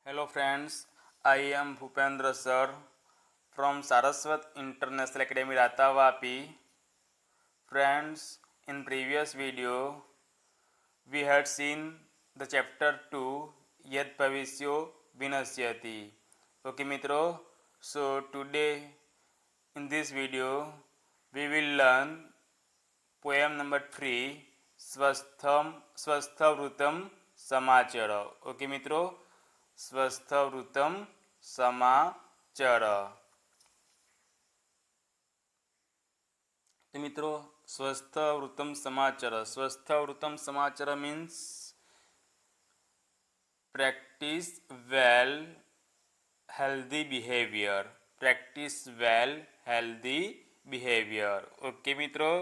Hello friends, I am Bhupendra sir from Saraswat International Academy Ratavapi. Friends, in previous video we had seen the chapter 2 Yad Bhavishyo Vinasyati. Okay મિત્રો, so today in this video we will learn poem number 3 સ્વસ્થવૃતમ સમાચર. Okay મિત્રો, સ્વસ્થવૃતમ સમાચર. તો મિત્રો, સ્વસ્થવૃતમ સમાચર means practice well healthy behavior. Practice well healthy behavior. Okay મિત્રો,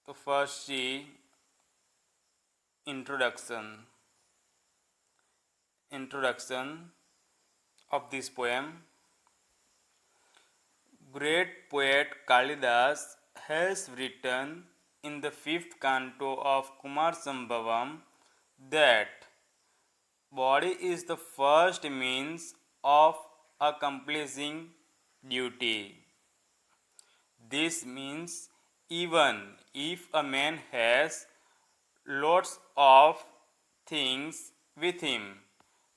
તો first see introduction of this poem. Great poet Kalidas has written in the 5th canto of Kumar Sambhavam that body is the first means of accomplishing duty. This means even if a man has lots of things with him,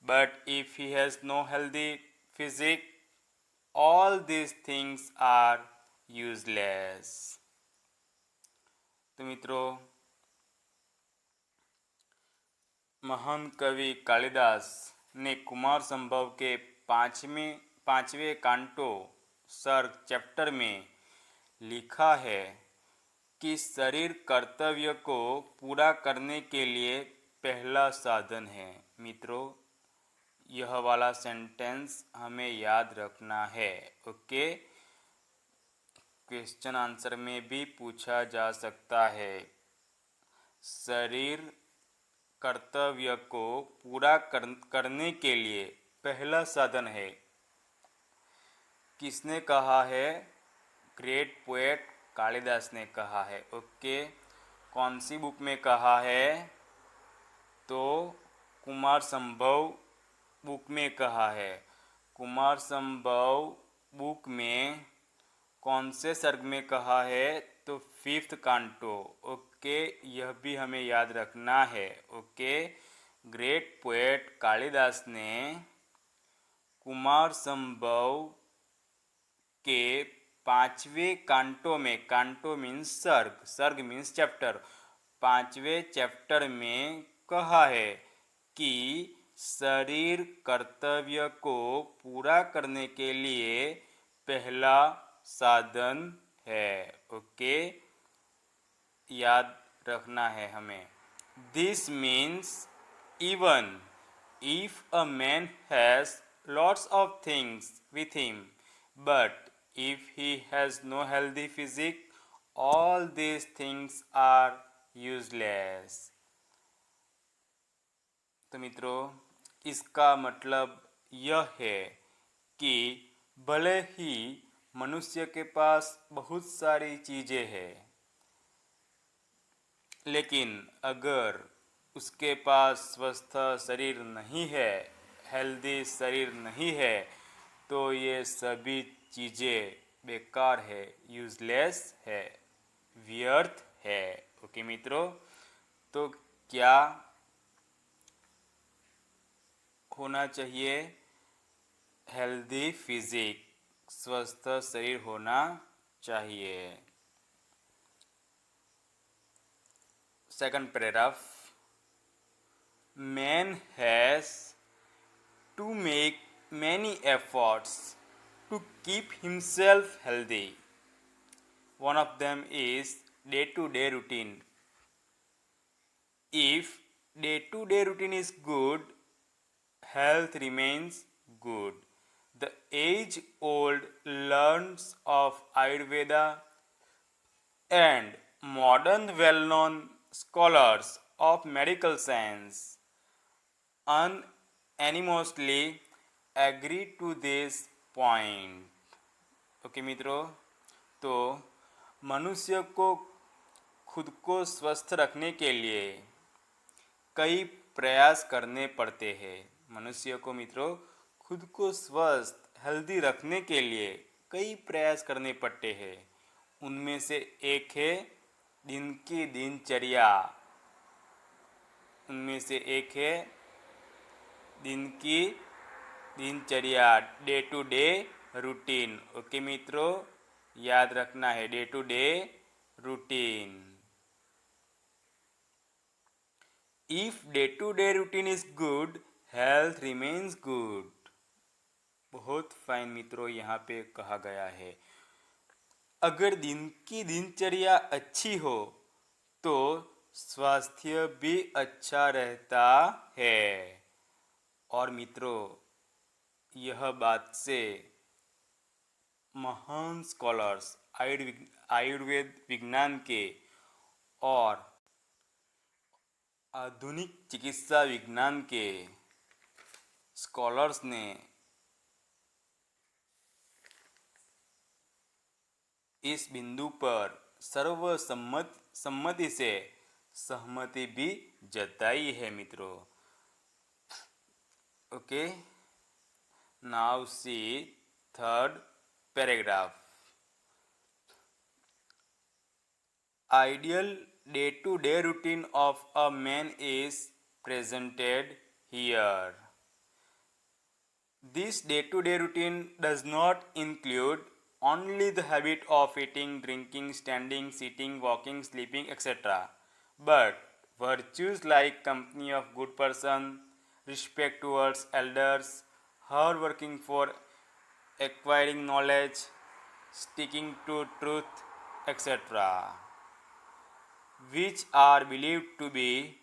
but if he has no healthy physique, all these things are useless. तो मित्रों, महान कवि कालिदास ने कुमार संभव के पांचवें कांटो सर्ग चैप्टर में लिखा है कि शरीर कर्तव्य को पूरा करने के लिए पहला साधन है. मित्रों, यह वाला सेंटेंस हमें याद रखना है. ओके, क्वेश्चन आंसर में भी पूछा जा सकता है. शरीर कर्तव्य को पूरा करने के लिए पहला साधन है. किसने कहा है? ग्रेट पोएट कालिदास ने कहा है. ओके, कौन सी बुक में कहा है? तो कुमार संभव बुक में कहा है. कुमार संभव बुक में कौन से सर्ग में कहा है? तो 5th कांटो. ओके, यह भी हमें याद रखना है. ओके, ग्रेट पोएट कालिदास ने कुमार संभव के 5वें कांटो में, कांटो मीन्स सर्ग, सर्ग मीन्स चैप्टर, 5वें चैप्टर में कहा है कि शरीर कर्तव्य को पूरा करने के लिए पहला साधन है. ओके, याद रखना है हमें. This means even if a man has lots of things with him, but if he has no healthy physique, all these things are useless. तो मित्रों, इसका मतलब यह है कि भले ही मनुष्य के पास बहुत सारी चीज़ें हैं, लेकिन अगर उसके पास स्वस्थ शरीर नहीं है, हेल्दी शरीर नहीं है, तो ये सभी चीज़ें बेकार है, यूजलेस है, व्यर्थ है. ओके मित्रों, तो क्या होना चाहिए? हेल्दी फिजिक, स्वस्थ शरीर होना चाहिए. Second paragraph. Man has to make many efforts to keep himself healthy. One of them is day-to-day routine. If day-to-day routine is good, health remains good. The age-old learns of Ayurveda and modern well-known scholars of medical science unanimously agree to this point. Okay मित्रों, तो मनुष्य को खुद को स्वस्थ रखने के लिए कई प्रयास करने पड़ते हैं। मनुष्य को मित्रों खुद को स्वस्थ हेल्दी रखने के लिए कई प्रयास करने पड़ते हैं। उनमें से एक है दिन की दिनचर्या। उनमें से एक है दिन की दिनचर्या, day to day routine. Okay मित्रों, याद रखना है day to day routine. If day to day routine is good, health remains good. बहुत फाइन मित्रों, यहाँ पे कहा गया है अगर दिन की दिनचर्या अच्छी हो तो स्वास्थ्य भी अच्छा रहता है। और मित्रों, यह बात से महान स्कॉलर्स आयुर्वेद विज्ञान के और आधुनिक चिकित्सा विज्ञान के स्कॉलर्स ने इस बिंदु पर सर्वसम्मति से सहमति भी जताई है मित्रों। Okay, now see third paragraph. Ideal day-to-day routine of a man is presented here. This day-to-day routine does not include only the habit of eating, drinking, standing, sitting, walking, sleeping, etc. but virtues like company of good person, respect towards elders, hard working for acquiring knowledge, sticking to truth, etc., which are believed to be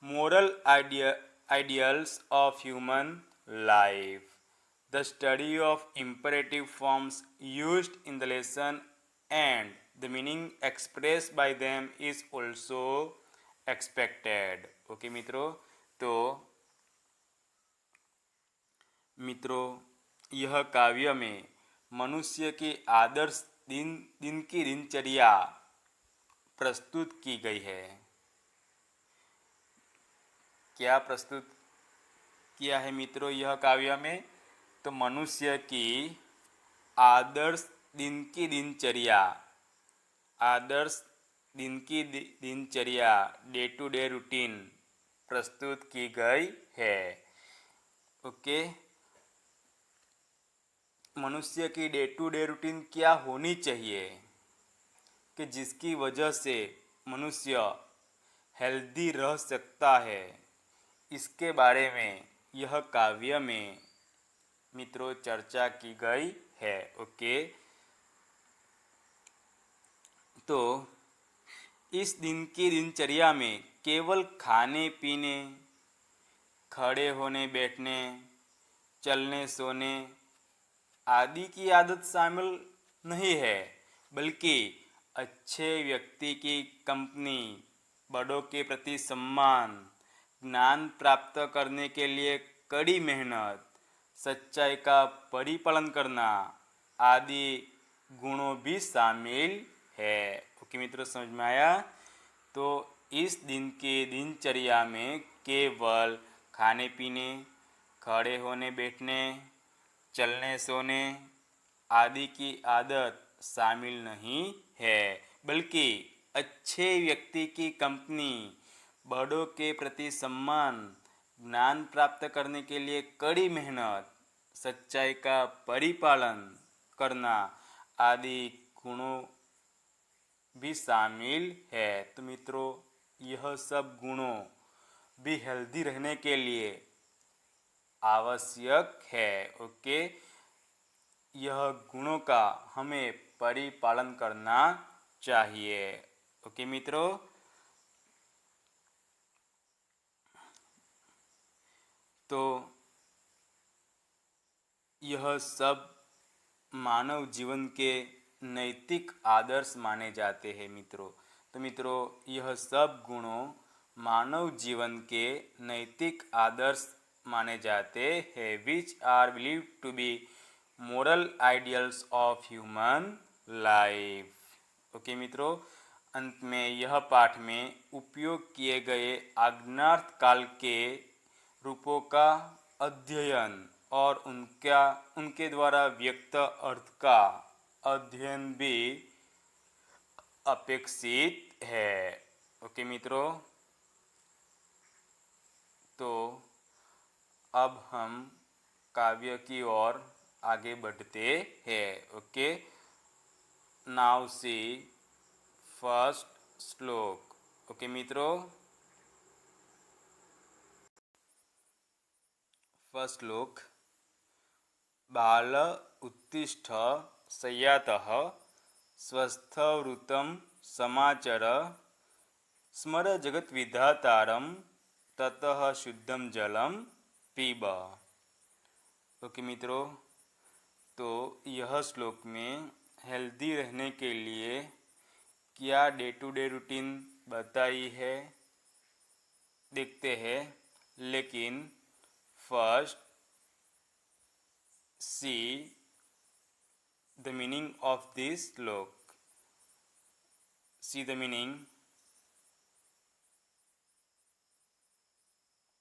moral ideals of human life. The study of imperative forms used in the lesson and the meaning expressed by them is also expected. Okay मित्रों, तो मित्रों यह काव्य में मनुष्य की आदर्श दिन की दिनचर्या प्रस्तुत की गई है। क्या प्रस्तुत किया है मित्रों यह काव्य में? तो मनुष्य की आदर्श दिन की दिनचर्या, आदर्श दिन की दिनचर्या, डे टू डे रूटीन प्रस्तुत की गई है। ओके, मनुष्य की डे टू डे रूटीन क्या होनी चाहिए कि जिसकी वजह से मनुष्य हेल्दी रह सकता है, इसके बारे में यह काव्य में मित्रों चर्चा की गई है। ओके, तो इस दिन की दिनचर्या में केवल खाने पीने, खड़े होने बैठने, चलने सोने आदि की आदत शामिल नहीं है, बल्कि अच्छे व्यक्ति की कंपनी, बड़ों के प्रति सम्मान, ज्ञान प्राप्त करने के लिए कड़ी मेहनत, सच्चाई का परिपालन करना आदि गुणों भी शामिल है। ओके मित्रों, समझ में आया? तो इस दिन के दिनचर्या में केवल खाने पीने, खड़े होने बैठने, चलने सोने आदि की आदत शामिल नहीं है, बल्कि अच्छे व्यक्ति की कंपनी, बड़ों के प्रति सम्मान, ज्ञान प्राप्त करने के लिए कड़ी मेहनत, सच्चाई का परिपालन करना आदि गुणों भी शामिल है। तो मित्रों यह सब गुणों भी हेल्दी रहने के लिए आवश्यक है। ओके, यह गुणों का हमें परिपालन करना चाहिए। ओके मित्रों, तो यह सब मानव जीवन के नैतिक आदर्श माने जाते हैं मित्रों। तो मित्रों यह सब गुणों मानव जीवन के नैतिक आदर्श माने जाते हैं, which are believed to be moral ideals of human life. Okay मित्रों, अंत में यह पाठ में उपयोग किए गए आज्ञार्थ काल के रूपों का अध्ययन और उनके द्वारा व्यक्त अर्थ का अध्ययन भी अपेक्षित है। ओके मित्रों, तो अब हम काव्य की ओर आगे बढ़ते हैं। ओके, नाउ सी फर्स्ट श्लोक। ओके मित्रों, फर्स्ट श्लोक। बाल उत्तिष्ठ शय्यातः स्वस्थवृतं समाचर स्मर जगद्विधातारं ततः शुद्धं जलम पीब। ओके मित्रों, तो यह श्लोक में हेल्दी रहने के लिए क्या डे टू डे रूटीन बताई है देखते हैं। लेकिन first see the meaning of this श्लोक। See the meaning.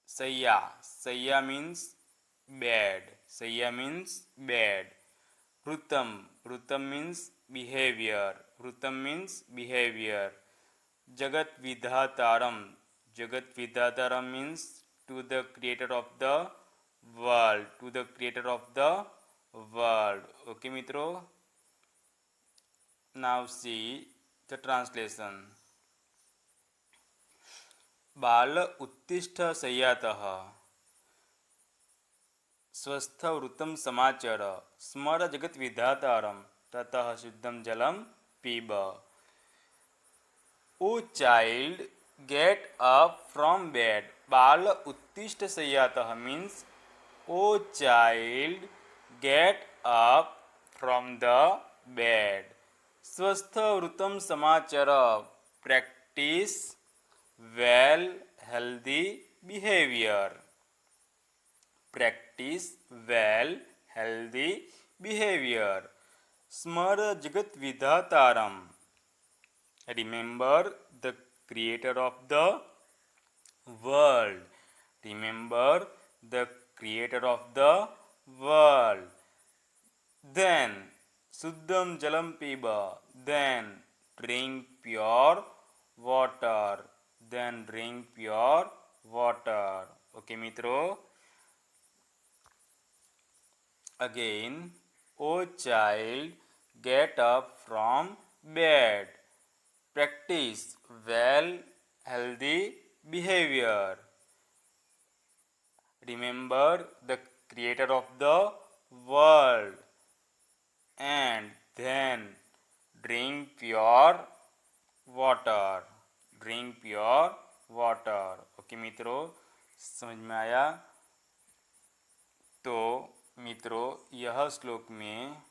सैया, सैया मीन्स बेड, सैया मीन्स बेड। ऋतम, ऋतम मीन्स बिहेवियर, ऋतम मीन्स बिहेवियर। जगत विधातारम, जगत विधातारम means to the creator of the world, to the creator of the world. Okay मित्रों, नाउ सी द ट्रांसलेशन। बाल उत्तिष्ठ शय्यातः स्वस्थवृतं समाचर स्मर जगद्विधातारं ततः शुद्धं जलम पीब। O child, get up from bed. बाल उत्तिष्ठ शय्यातः means O child, get up from the bed. स्वस्थवृतं समाचर, practice well healthy behavior. Practice well healthy behavior. स्मर जगत विधातारम, remember the creator of the world, remember the creator of the world. Then Suddham Jalam Piba, then drink pure water, then drink pure water. Okay mitro, again, O child, get up from bed. Practice well healthy behavior. Remember the creator of the world. And then drink pure water. Drink pure water. Okay मित्रों, समझ में आया? तो मित्रों, यह श्लोक में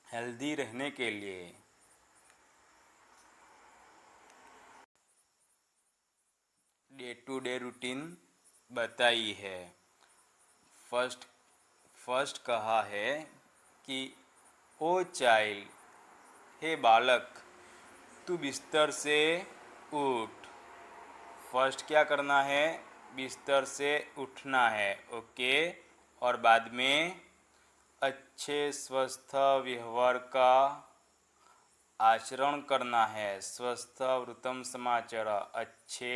healthy रहने के लिए डे टू डे रूटीन बताई है। फर्स्ट कहा है कि ओ चाइल्ड, हे बालक, तू बिस्तर से उठ। फर्स्ट क्या करना है? बिस्तर से उठना है। ओके, और बाद में अच्छे स्वस्थ व्यवहार का आचरण करना है। स्वस्थ वृतम समाचार, अच्छे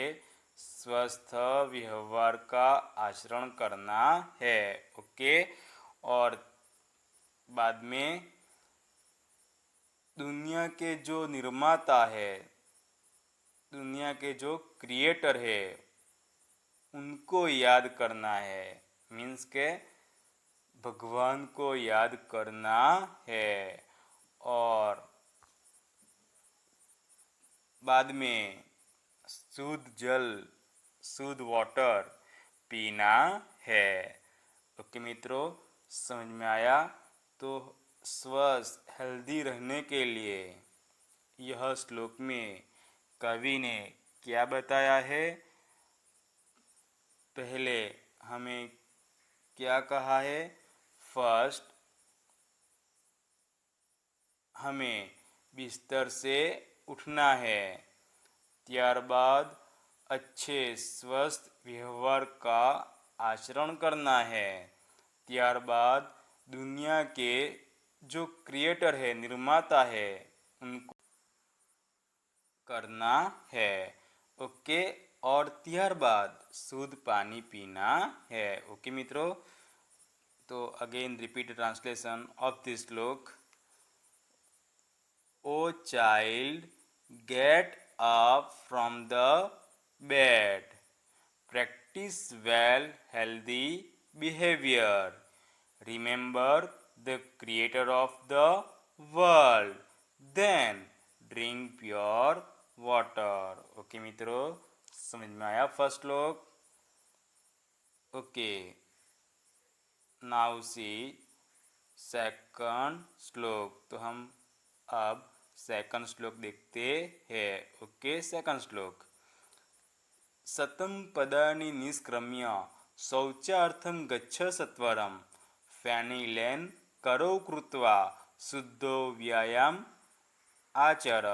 स्वस्थ व्यवहार का आचरण करना है। ओके, और बाद में दुनिया के जो निर्माता है, दुनिया के जो क्रिएटर है, उनको याद करना है। मीन्स के भगवान को याद करना है। और बाद में शुद्ध जल, शुद्ध वाटर पीना है। ओके मित्रों, समझ में आया? तो स्वस्थ हेल्दी रहने के लिए यह श्लोक में कवि ने क्या बताया है? पहले हमें क्या कहा है? फर्स्ट हमें बिस्तर से उठना है। ત્યારબાદ अच्छे स्वस्थ व्यवहार का आचरण करना है। ત્યારબાદ दुनिया के जो क्रिएटर है, निर्माता है, उनको करना है। ओके। और ત્યારબાદ शुद्ध पानी पीना है। ओके मित्रों, तो again repeat translation of this श्लोक। Oh child, get up from the bed, practice well healthy behavior, remember the creator of the world, then drink pure water। Okay मित्रों, समझ में आया फर्स्ट श्लोक? ओके, नाउ सी सेकंड श्लोक। तो हम अब सेकंड श्लोक देखते हैं। ओके, सेकंड श्लोक। शतं पदानि निष्क्रम्य शौचार्थं गच्छ सत्वरं, फेनिलेन करो कृत्वा शुद्धो व्यायाम आचर।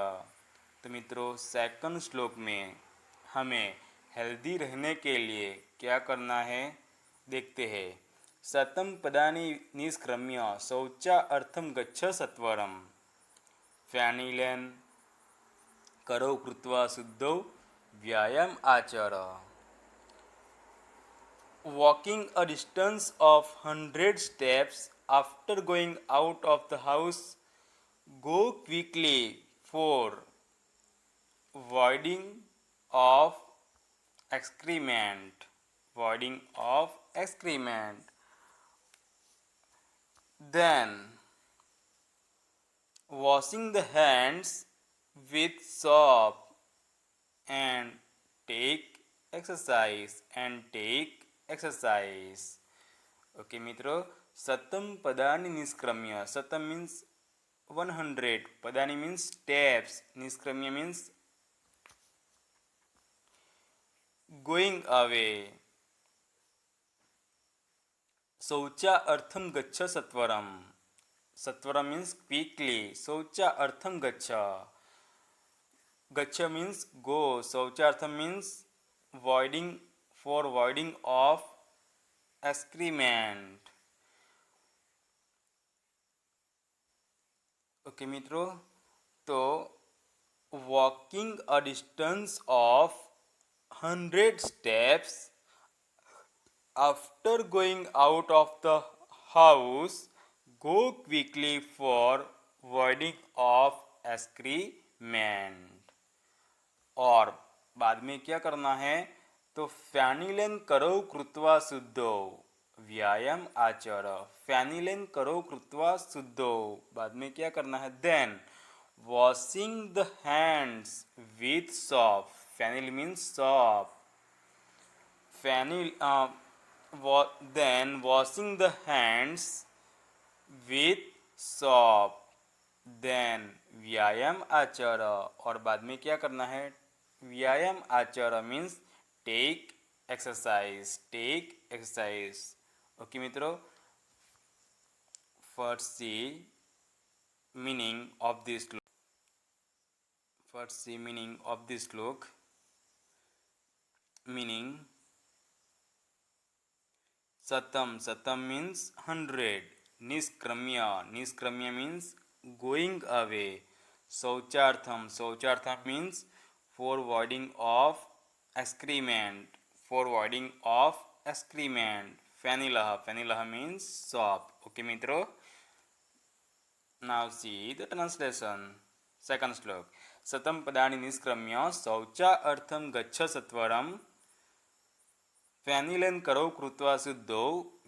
तो मित्रों, सेकंड श्लोक में हमें हेल्दी रहने के लिए क्या करना है देखते हैं। शतं पदानि निष्क्रम्य शौचार्थं गच्छ सत्वरं, फेनिलेन करो कृत्वा शुद्धो व्यायाम आचर। Walking a distance of 100 steps after going out of the house, go quickly for voiding of excrement. Voiding of excrement. Then washing the hands with soap and take exercise okay मित्रों, शतम पदानि निष्क्रम्य। शतम मीन्स 100, पदानि means steps, निष्क्रम्य means going away. शौचा अर्थम गच्छ सत्वरम। सत्वरम मीन्स क्विकली। शौचा अर्थम गच्छ। गच्छ मीन्स गो। शौचार्थम means voiding, for voiding of excrement। Okay मित्रों, तो walking a distance of 100 steps after going out of the house, go quickly for voiding of excrement। और बाद में क्या करना है? तो फेनिलेन करो कृत्वा शुद्धो व्यायाम आचर। फेनिलेन करो कृत्वा शुद्धो, बाद में क्या करना है? Then washing the hands with soap. फेनिल मीन्स सॉप। फेनिल then washing the hands with soap, then व्यायाम आचर। और बाद में क्या करना है? व्यायाम आचर मीन्स टेक एक्सरसाइज। ओके मित्रों, first see meaning of this श्लोक। First see meaning of this श्लोक। मीनिंग, शतम मीन्स 100, निष्क्रम्य मीन्स गोइंग अवे। शौचार्थम means for voiding of excrement, फेनिलह means soap। ओके मित्रों, now see the translation। Second श्लोक। शतं पदानि निष्क्रम्य शौचा अर्थम गच्छ सत्वरम, फेनिलेन करो कृत्वा शुद्धो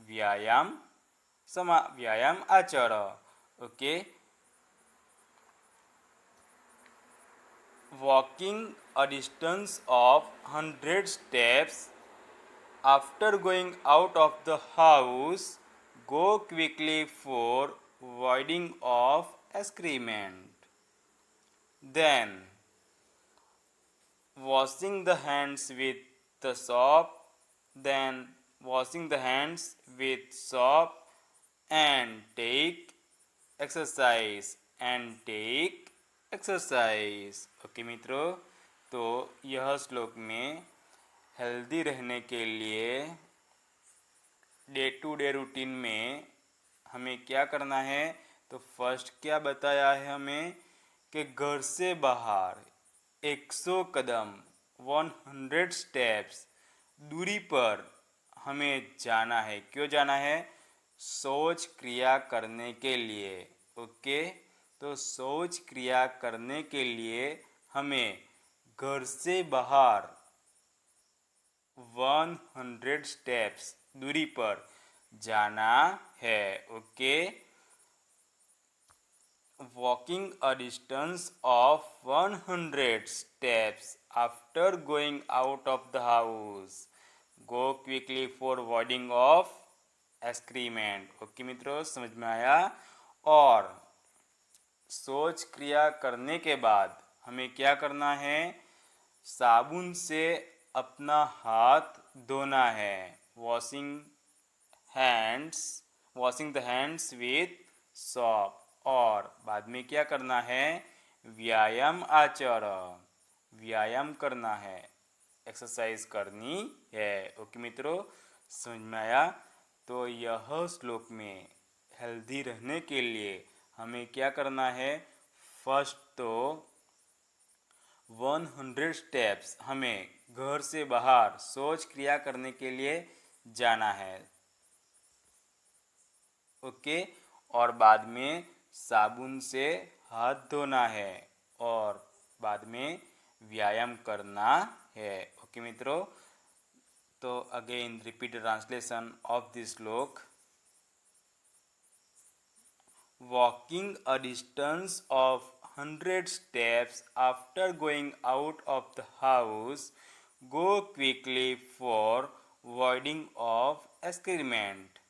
व्यायाम आचर। Okay, walking a distance of 100 steps after going out of the house, go quickly for voiding of excrement, then washing the hands with the soap, and take exercise exercise. Okay मित्रों, तो यह श्लोक में हेल्दी रहने के लिए day to day routine में हमें क्या करना है। तो फर्स्ट क्या बताया है हमें कि घर से बाहर 100 कदम 100 स्टेप्स दूरी पर हमें जाना है। क्यों जाना है? शौच क्रिया करने के लिए। ओके, तो शौच क्रिया करने के लिए हमें घर से बाहर 100 स्टेप्स दूरी पर जाना है। Okay, walking a distance of 100 steps after going out of the house. Go quickly for avoiding of excrement. Okay मित्रों, समझ में आया। और शौच क्रिया करने के बाद हमें क्या करना है? साबुन से अपना हाथ धोना है। Washing hands, washing the hands with shop. और बाद में क्या करना है? व्यायाम आचरण, व्यायाम करना है, एक्सरसाइज करनी है। ओके मित्रों, समझ में आया। तो यह श्लोक में हेल्दी रहने के लिए हमें क्या करना है? फर्स्ट तो 100 स्टेप्स हमें घर से बाहर शौच क्रिया करने के लिए जाना है। ओके, और बाद में साबुन से हाथ धोना है और बाद में व्यायाम करना है। ओके मित्रों, तो again repeat translation of this श्लोक। Walking a distance of 100 steps after going out of the house, go quickly for avoiding of excrement.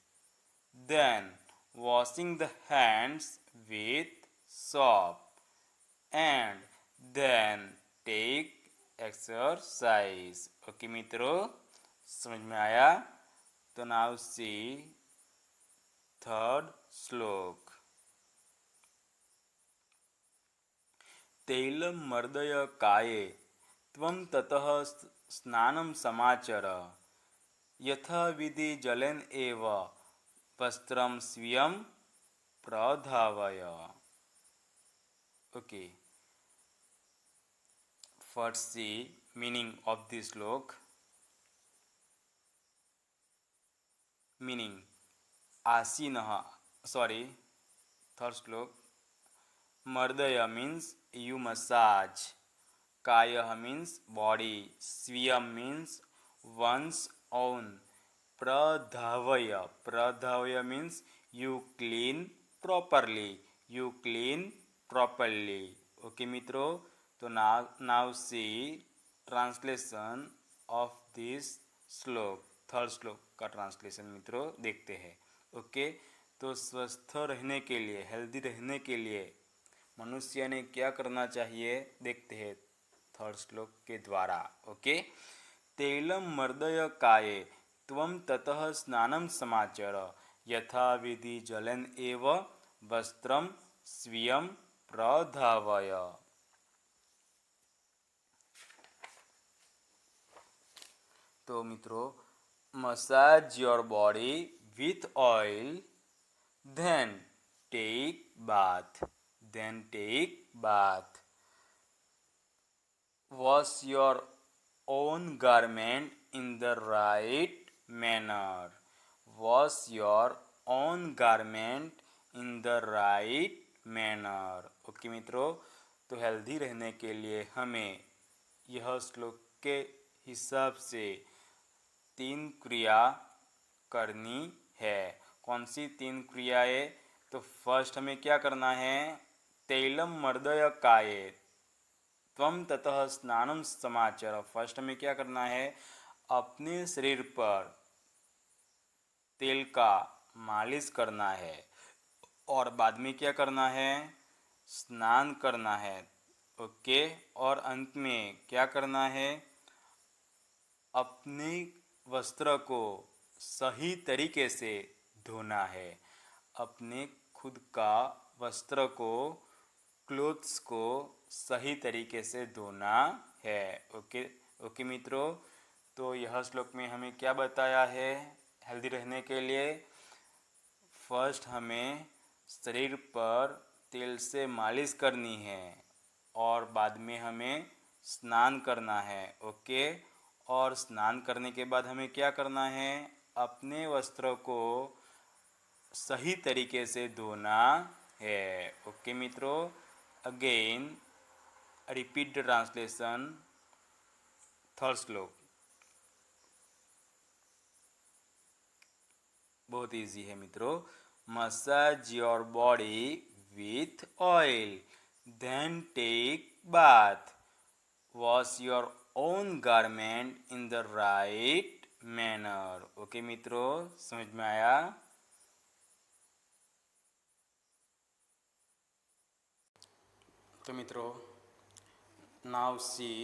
Then washing the hands with soap and then take exercise. Okay मित्रों, समझ में आया। तो now see third श्लोक। तैलं मर्दय काये त्वं ततः स्नानं समाचर यथा विधि जलेन एव वस्त्रं स्वीयं प्रधावय। Okay, first see meaning of this श्लोक। मीनिंग आसीनः, सॉरी, थर्ड श्लोक। मर्दय means you massage, kaya means body, swiyam means one's own, pradhavaya, pradhavaya means you clean properly, you clean properly. Okay मित्रों, तो now see translation of this श्लोक। Third श्लोक का translation मित्रों देखते हैं। ओके, तो स्वस्थ रहने के लिए, हेल्दी रहने के लिए मनुष्य ने क्या करना चाहिए देखते हैं थर्ड श्लोक के द्वारा। ओके, तैलम मर्दय काये त्वं ततः स्नानं समाचर यथा विधि जलन एव वस्त्रं स्वीयं प्रधावय। तो मित्रों, massage your body with oil, then take bath, then take bath. Wash your own garment in the right manner. Wash your own garment in the right manner. Okay मित्रों, तो हेल्दी रहने के लिए हमें यह श्लोक के हिसाब से 3 क्रिया करनी है। कौन सी 3 क्रियाएं? तो फर्स्ट हमें क्या करना है? तैलम मर्दय काये त्वं ततः स्नानं समाचर। फर्स्ट हमें क्या करना है? अपने शरीर पर तेल का मालिश करना है और बाद में क्या करना है? स्नान करना है। ओके, और अंत में क्या करना है? अपने वस्त्र को सही तरीके से धोना है। अपने खुद का वस्त्र को क्लोथ्स को सही तरीके से धोना है। ओके ओके मित्रों, तो यह श्लोक में हमें क्या बताया है हेल्दी रहने के लिए। फर्स्ट हमें शरीर पर तेल से मालिश करनी है और बाद में हमें स्नान करना है। ओके, और स्नान करने के बाद हमें क्या करना है, अपने वस्त्रों को सही तरीके से धोना है। ओके मित्रों, again repeat the translation. Third श्लोक बहुत इजी है मित्रों। Massage your body with oil, then take bath, wash your own garment in the right manner. Okay मित्रों, समझ में आया? तो मित्रों, नाउ सी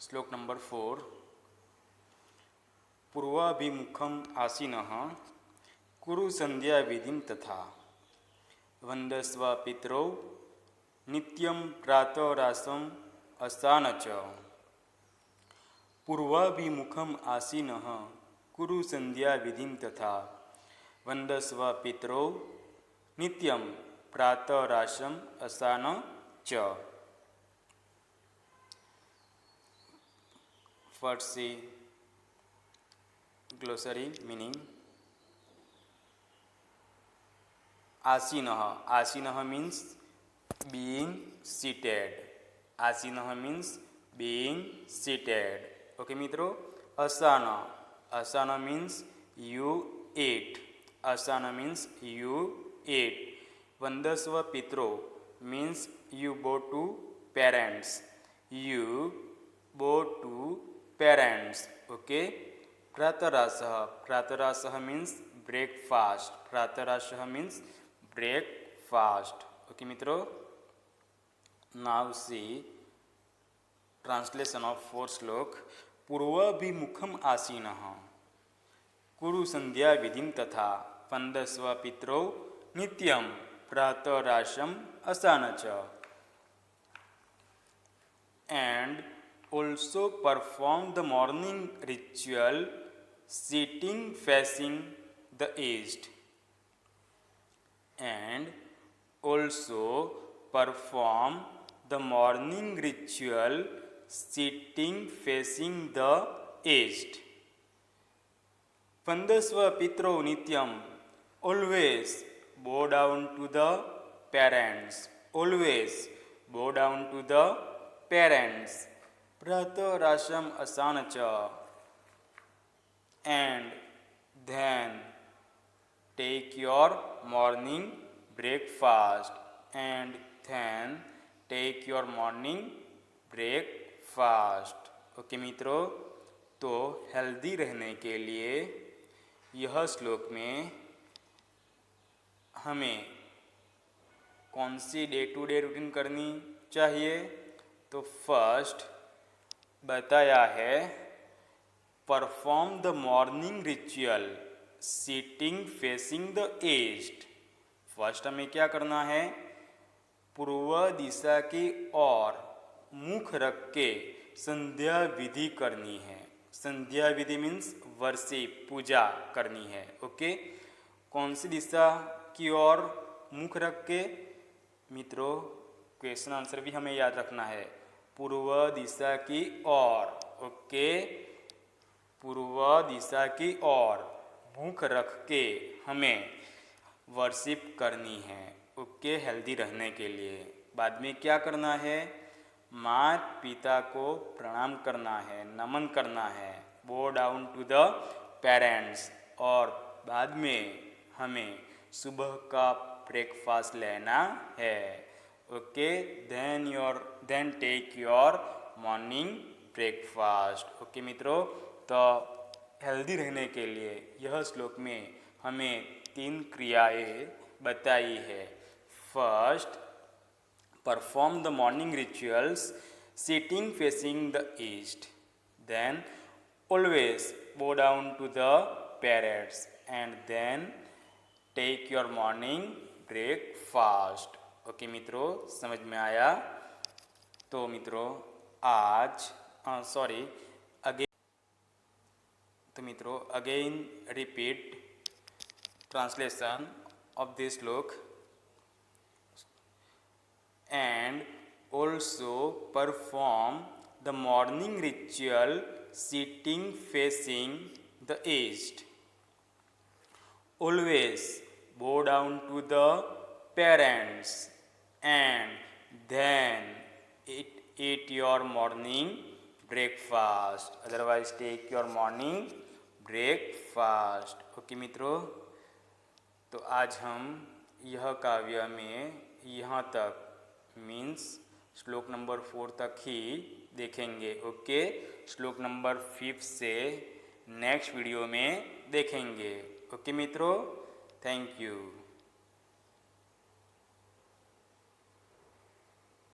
श्लोक नंबर 4। पूर्वाभिमुखम आसीनः कुरु संध्या विधिं तथा, वंदस्व पितरौ नित्यं प्रातरासम असान च। पूर्वाभिमुखम आसीनः कुरु संध्या विधिं तथा, वंदस्व पितरौ नित्यं प्रातरासम असान च। First see glossary meaning. आसीनः, आसीनः मीन्स being seated. आसीनः मीन्स being seated. ओके मित्रों, असाना, असाना मीन्स you ate. असाना मीन्स you ate. वंदस्व पितरो means you bow to parents. You bow to parents. Okay, प्रातरासः, प्रातरासः मीन्स ब्रेकफास्ट. प्रातरासः मीन्स ब्रेकफास्ट. ओके मित्रों, now see translation of fourth श्लोक। पूर्वाभिमुखम आसीनः कुरु संध्या विधिं तथा, वंदस्व पितरौ नित्यं प्रातरासम असान च। And also perform the morning ritual sitting facing the east. And also perform the morning ritual sitting facing the east. Vandasva pitro nityam, always bow down to the parents. Always bow down to the parents. Pratarasam asanacha. And then take your morning breakfast. And then take your morning breakfast. Okay मित्रों, तो healthy रहने के लिए यह श्लोक में हमें कौन सी डे टू डे रूटीन करनी चाहिए। तो फर्स्ट बताया है perform the morning ritual sitting facing the east. First हमें क्या करना है, पूर्व दिशा की ओर मुख रख के संध्या विधि करनी है। संध्या विधि मीन्स वर्शिप, पूजा करनी है। ओके, कौन सी दिशा की ओर मुख रख के मित्रों, क्वेश्चन आंसर भी हमें याद रखना है, पूर्व दिशा की ओर। ओके, पूर्व दिशा की ओर मुख रख के हमें वर्शिप करनी है। ओके, हेल्दी रहने के लिए बाद में क्या करना है, माता पिता को प्रणाम करना है, नमन करना है, बो डाउन टू द पेरेंट्स। और बाद में हमें सुबह का ब्रेकफास्ट लेना है। Okay, then take your morning breakfast. Okay मित्रों, तो हेल्दी रहने के लिए यह श्लोक में हमें 3 क्रियाएं बताई है। First, perform the morning rituals sitting facing the east. Then always bow down to the parents. And then take your morning breakfast. Okay मित्रों, समझ में आया? तो मित्रों आज सॉरी अगेन, तो मित्रों again repeat translation of this श्लोक and also perform the morning ritual sitting facing the east. Always bow down to the parents and then eat your morning breakfast. Otherwise take your morning breakfast. Okay मित्रों, तो आज हम यह काव्य में यहाँ तक मीन्स श्लोक नंबर 4 तक ही देखेंगे। ओके, श्लोक नंबर 5 से नेक्स्ट वीडियो में देखेंगे। ओके मित्रों, थैंक यू।